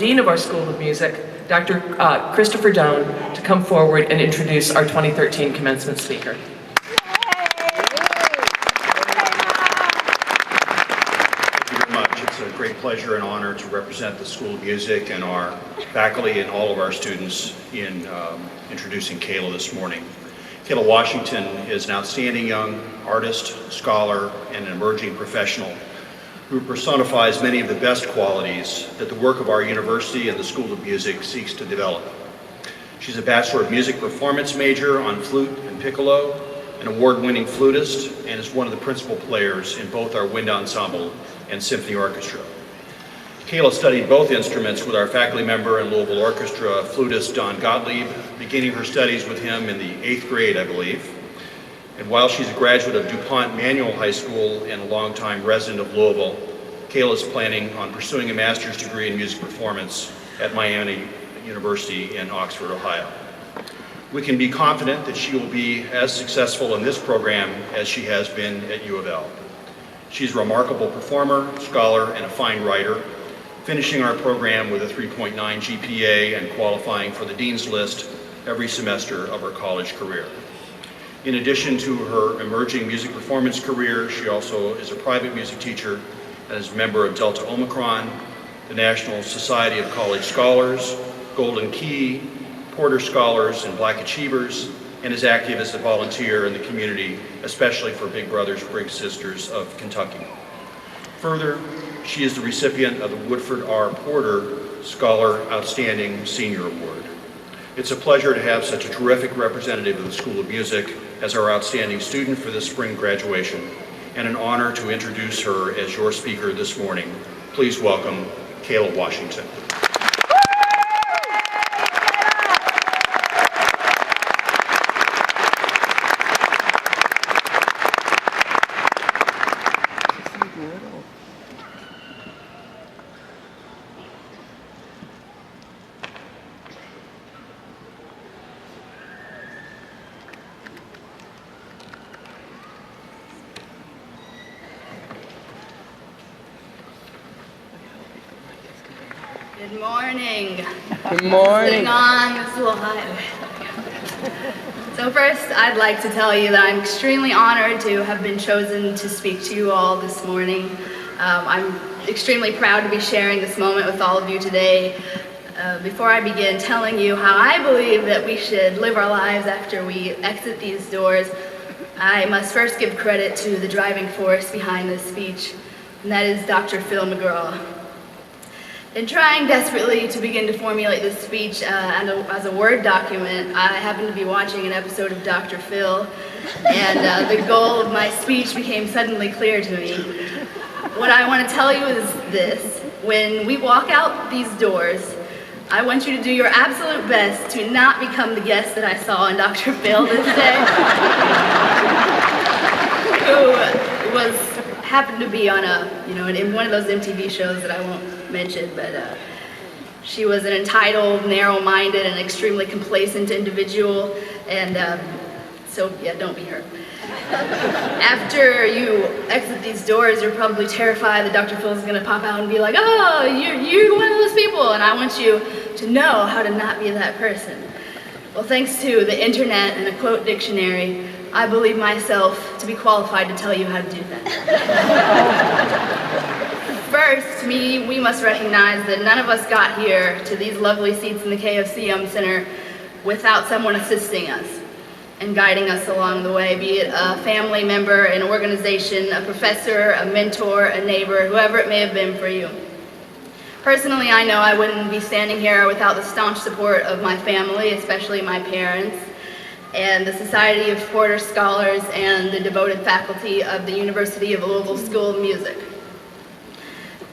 Dean of our School of Music, Dr. Christopher Doan, to come forward and introduce our 2013 commencement speaker. It's a great pleasure and honor to represent the School of Music and our faculty and all of our students in introducing Kaila this morning. Kaila Washington is an outstanding young artist, scholar, and an emerging professional who personifies many of the best qualities that the work of our university and the School of Music seeks to develop. She's a Bachelor of Music Performance major on flute and piccolo, an award-winning flutist, and is one of the principal players in both our wind ensemble and symphony orchestra. Kaila studied both instruments with our faculty member and Louisville Orchestra flutist Don Gottlieb, beginning her studies with him in the 8th grade, I believe. And while she's a graduate of DuPont Manual High School and a longtime resident of Louisville, Kaila is planning on pursuing a master's degree in music performance at Miami University in Oxford, Ohio. We can be confident that she will be as successful in this program as she has been at U of L. She's a remarkable performer, scholar, and a fine writer, finishing our program with a 3.9 GPA and qualifying for the Dean's List every semester of her college career. In addition to her emerging music performance career, she also is a private music teacher and is a member of Delta Omicron, the National Society of College Scholars, Golden Key, Porter Scholars, and Black Achievers, and is active as a volunteer in the community, especially for Big Brothers Big Sisters of Kentucky. Further, she is the recipient of the Woodford R. Porter Scholar Outstanding Senior Award. It's a pleasure to have such a terrific representative of the School of Music as our outstanding student for this spring graduation, and an honor to introduce her as your speaker this morning. Please welcome Kaila Washington. Good morning. Good morning. Sitting on this little highway. So first, I'd like to tell you that I'm extremely honored to have been chosen to speak to you all this morning. I'm extremely proud to be sharing this moment with all of you today. Before I begin telling you how I believe that we should live our lives after we exit these doors, I must first give credit to the driving force behind this speech, and that is Dr. Phil McGraw. In trying desperately to begin to formulate this speech as a Word document, I happened to be watching an episode of Dr. Phil, and the goal of my speech became suddenly clear to me. What I want to tell you is this: when we walk out these doors, I want you to do your absolute best to not become the guest that I saw in Dr. Phil this day, who happened to be on in one of those MTV shows that I won't mention, but she was an entitled, narrow-minded, and extremely complacent individual, and so yeah, don't be her. After you exit these doors, you're probably terrified that Dr. Phil is going to pop out and be like, "Oh, you're one of those people," and I want you to know how to not be that person. Well, thanks to the internet and a quote dictionary, I believe myself to be qualified to tell you how to do that. First, we must recognize that none of us got here to these lovely seats in the KFC Center without someone assisting us and guiding us along the way, be it a family member, an organization, a professor, a mentor, a neighbor, whoever it may have been for you. Personally, I know I wouldn't be standing here without the staunch support of my family, especially my parents, and the Society of Porter Scholars and the devoted faculty of the University of Louisville School of Music.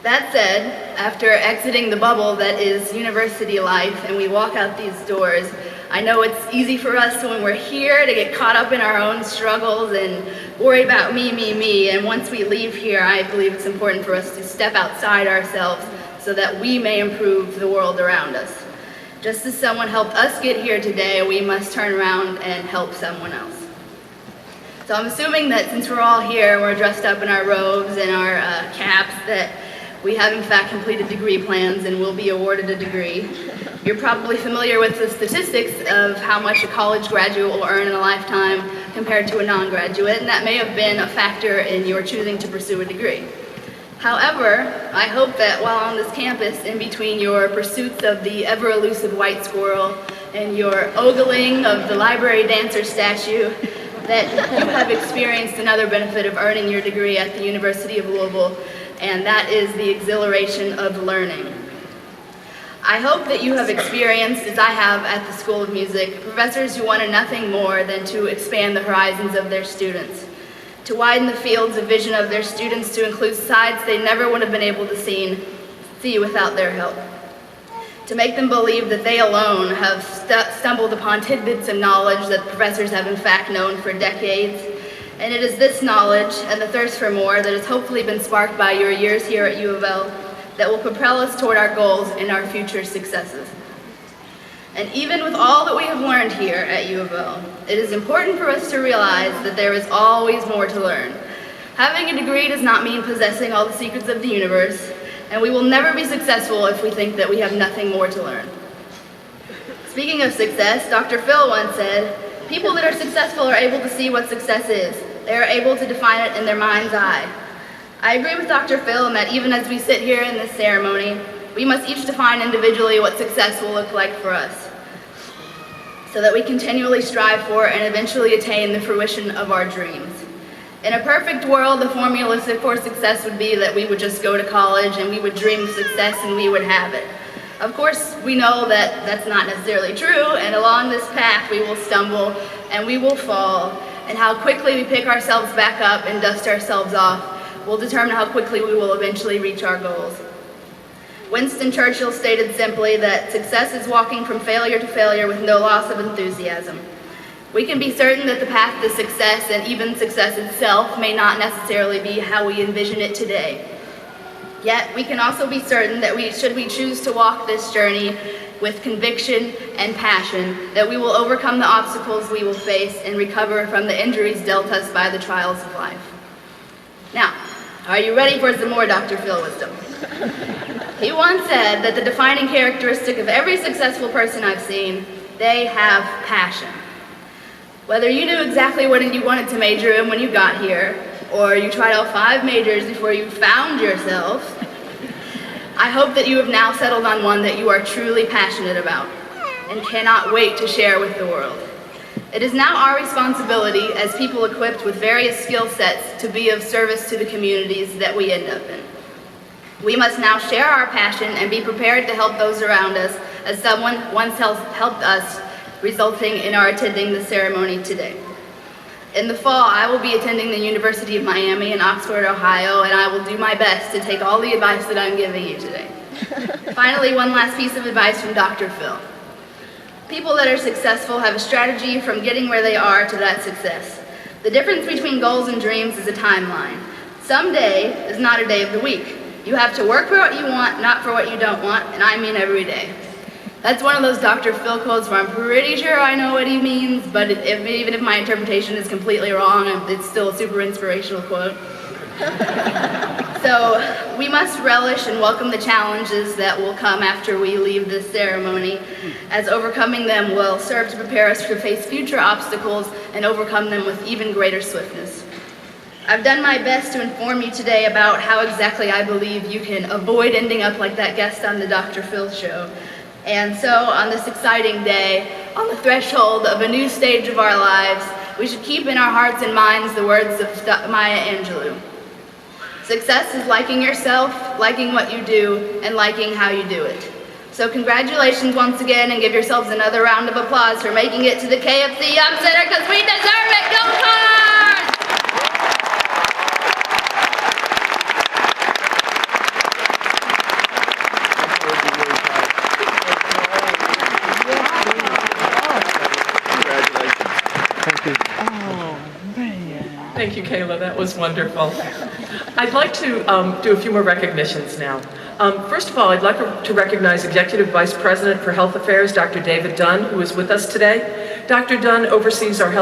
That said, after exiting the bubble that is university life and we walk out these doors, I know it's easy for us when we're here to get caught up in our own struggles and worry about me, and once we leave here, I believe it's important for us to step outside ourselves so that we may improve the world around us. Just as someone helped us get here today, we must turn around and help someone else. So I'm assuming that since we're all here, we're dressed up in our robes and our caps, that We have in fact completed degree plans and will be awarded a degree. You're probably familiar with the statistics of how much a college graduate will earn in a lifetime compared to a non-graduate, and that may have been a factor in your choosing to pursue a degree. However, I hope that while on this campus, in between your pursuits of the ever-elusive white squirrel and your ogling of the library dancer statue, that you have experienced another benefit of earning your degree at the University of Louisville, and that is the exhilaration of learning. I hope that you have experienced, as I have at the School of Music, professors who wanted nothing more than to expand the horizons of their students, to widen the fields of vision of their students to include sides they never would have been able to see without their help, to make them believe that they alone have stumbled upon tidbits of knowledge that professors have in fact known for decades. And it is this knowledge and the thirst for more that has hopefully been sparked by your years here at U of L that will propel us toward our goals and our future successes. And even with all that we have learned here at U of L, it is important for us to realize that there is always more to learn. Having a degree does not mean possessing all the secrets of the universe, and we will never be successful if we think that we have nothing more to learn. Speaking of success, Dr. Phil once said, "People that are successful are able to see what success is. They are able to define it in their mind's eye." I agree with Dr. Phil in that even as we sit here in this ceremony, we must each define individually what success will look like for us, so that we continually strive for and eventually attain the fruition of our dreams. In a perfect world, the formula for success would be that we would just go to college and we would dream of success and we would have it. Of course, we know that that's not necessarily true, and along this path we will stumble and we will fall, and how quickly we pick ourselves back up and dust ourselves off will determine how quickly we will eventually reach our goals. Winston Churchill stated simply that success is walking from failure to failure with no loss of enthusiasm. We can be certain that the path to success and even success itself may not necessarily be how we envision it today. Yet, we can also be certain that should we choose to walk this journey with conviction and passion, that we will overcome the obstacles we will face and recover from the injuries dealt us by the trials of life. Now, are you ready for some more Dr. Phil wisdom? He once said that the defining characteristic of every successful person I've seen, they have passion. Whether you knew exactly what you wanted to major in when you got here, or you tried out 5 majors before you found yourself, I hope that you have now settled on one that you are truly passionate about and cannot wait to share with the world. It is now our responsibility as people equipped with various skill sets to be of service to the communities that we end up in. We must now share our passion and be prepared to help those around us as someone once helped us, resulting in our attending the ceremony today. In the fall, I will be attending the University of Miami in Oxford, Ohio, and I will do my best to take all the advice that I'm giving you today. Finally, one last piece of advice from Dr. Phil. People that are successful have a strategy from getting where they are to that success. The difference between goals and dreams is a timeline. Some day is not a day of the week. You have to work for what you want, not for what you don't want, and I mean every day. That's one of those Dr. Phil quotes where I'm pretty sure I know what he means, but even if my interpretation is completely wrong, it's still a super inspirational quote. So we must relish and welcome the challenges that will come after we leave this ceremony, as overcoming them will serve to prepare us to face future obstacles and overcome them with even greater swiftness. I've done my best to inform you today about how exactly I believe you can avoid ending up like that guest on the Dr. Phil show. And so on this exciting day, on the threshold of a new stage of our lives, we should keep in our hearts and minds the words of Maya Angelou. Success is liking yourself, liking what you do, and liking how you do it. So congratulations once again, and give yourselves another round of applause for making it to the KFC Yum Center, because we deserve it. Go Cards! Thank you, Kaila. That was wonderful. I'd like to do a few more recognitions now. First of all, I'd like to recognize Executive Vice President for Health Affairs, Dr. David Dunn, who is with us today. Dr. Dunn oversees our health